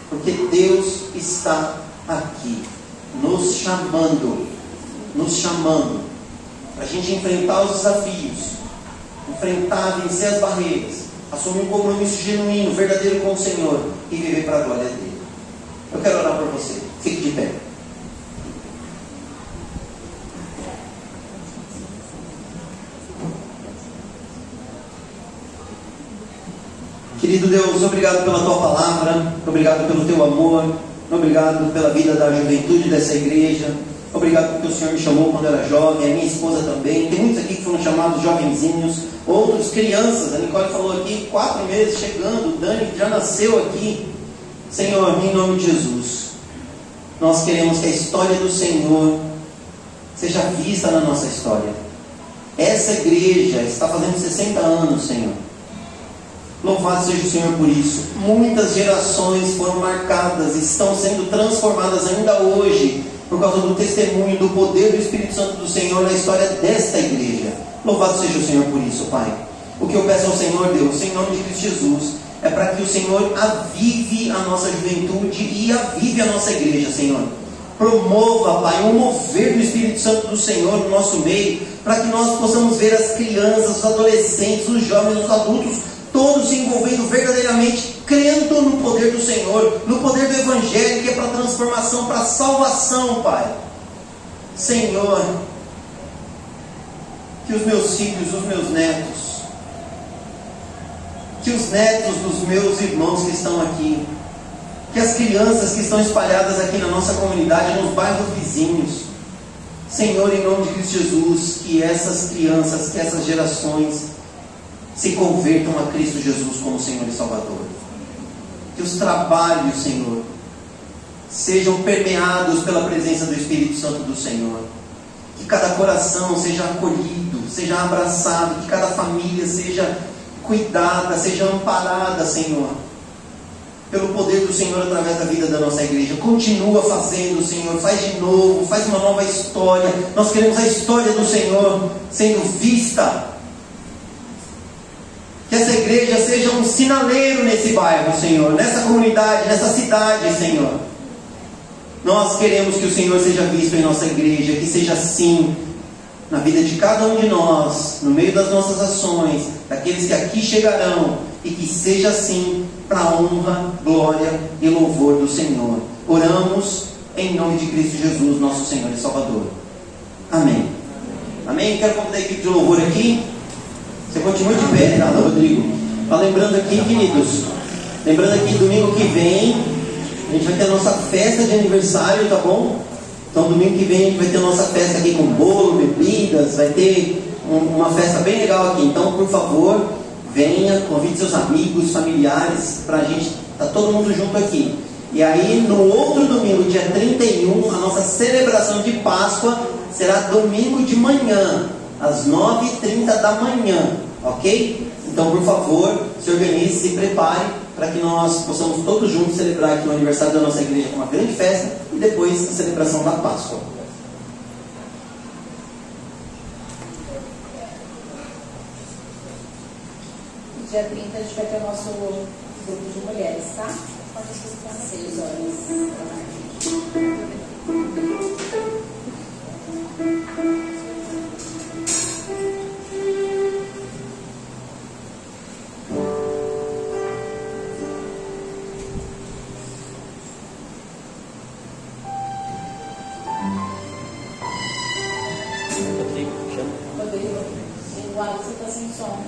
porque Deus está aqui, nos chamando, para a gente enfrentar os desafios, enfrentar, vencer as barreiras, assumir um compromisso genuíno, verdadeiro com o Senhor e viver para a glória dele. Eu quero orar por você. Fique de pé. Querido Deus, obrigado pela Tua palavra, obrigado pelo Teu amor, obrigado pela vida da juventude dessa igreja, obrigado porque o Senhor me chamou quando eu era jovem, a minha esposa também. Tem muitos aqui que foram chamados jovenzinhos, outros crianças. A Nicole falou aqui, 4 meses chegando, o Dani já nasceu aqui. Senhor, em nome de Jesus, nós queremos que a história do Senhor seja vista na nossa história. Essa igreja está fazendo 60 anos, Senhor. Louvado seja o Senhor por isso. Muitas gerações foram marcadas, estão sendo transformadas ainda hoje, por causa do testemunho, do poder do Espírito Santo do Senhor na história desta igreja. Louvado seja o Senhor por isso, Pai. O que eu peço ao Senhor, Deus, em nome de Cristo Jesus, é para que o Senhor avive a nossa juventude e avive a nossa igreja, Senhor. Promova, Pai, um mover do Espírito Santo do Senhor no nosso meio, para que nós possamos ver as crianças, os adolescentes, os jovens, os adultos, todos se envolvendo verdadeiramente, crendo no poder do Senhor, no poder do Evangelho, que é para transformação, para salvação, Pai. Senhor, que os meus filhos, os meus netos, que os netos dos meus irmãos que estão aqui, que as crianças que estão espalhadas aqui na nossa comunidade, nos bairros vizinhos, Senhor, em nome de Cristo Jesus, que essas crianças, que essas gerações se convertam a Cristo Jesus como Senhor e Salvador. Que os trabalhos, Senhor, sejam permeados pela presença do Espírito Santo do Senhor. Que cada coração seja acolhido, seja abraçado, que cada família seja cuidada, seja amparada, Senhor, pelo poder do Senhor através da vida da nossa igreja. Continua fazendo, Senhor, faz de novo, faz uma nova história. Nós queremos a história do Senhor sendo vista. Que essa igreja seja um sinaleiro nesse bairro, Senhor, nessa comunidade, nessa cidade, Senhor. Nós queremos que o Senhor seja visto em nossa igreja, que seja assim na vida de cada um de nós, no meio das nossas ações, daqueles que aqui chegarão, e que seja assim para a honra, glória e louvor do Senhor. Oramos em nome de Cristo Jesus, nosso Senhor e Salvador. Amém. Amém. Quero convidar a equipe de louvor aqui. Você continua de pé, tá, Rodrigo? Lembrando aqui, queridos, domingo que vem a gente vai ter a nossa festa de aniversário, tá bom? Então domingo que vem a gente vai ter a nossa festa aqui com bolo, bebidas, vai ter uma festa bem legal aqui. Então, por favor, venha, convide seus amigos, familiares, pra gente tá todo mundo junto aqui. E aí no outro domingo, dia 31, a nossa celebração de Páscoa será domingo de manhã, às 9h30 da manhã, ok? Então, por favor, se organize, se prepare para que nós possamos todos juntos celebrar aqui o aniversário da nossa igreja com uma grande festa e depois a celebração da Páscoa. Dia 30 a gente vai ter o nosso grupo de mulheres, tá? 6 horas. Rodrigo, o Alisson está sem som.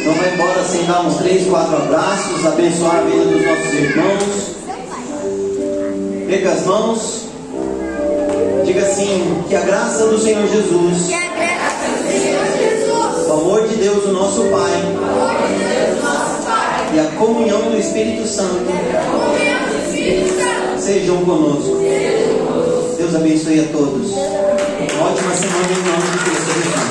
Então vai embora sem dar uns 3, 4 abraços, abençoar a vida dos nossos irmãos. Pega as mãos. Diga assim: que a graça do Senhor Jesus, o amor de Deus, o nosso Pai, e a comunhão do Espírito Santo sejam conosco. Deus abençoe a todos. Ótima semana em nome de Cristo.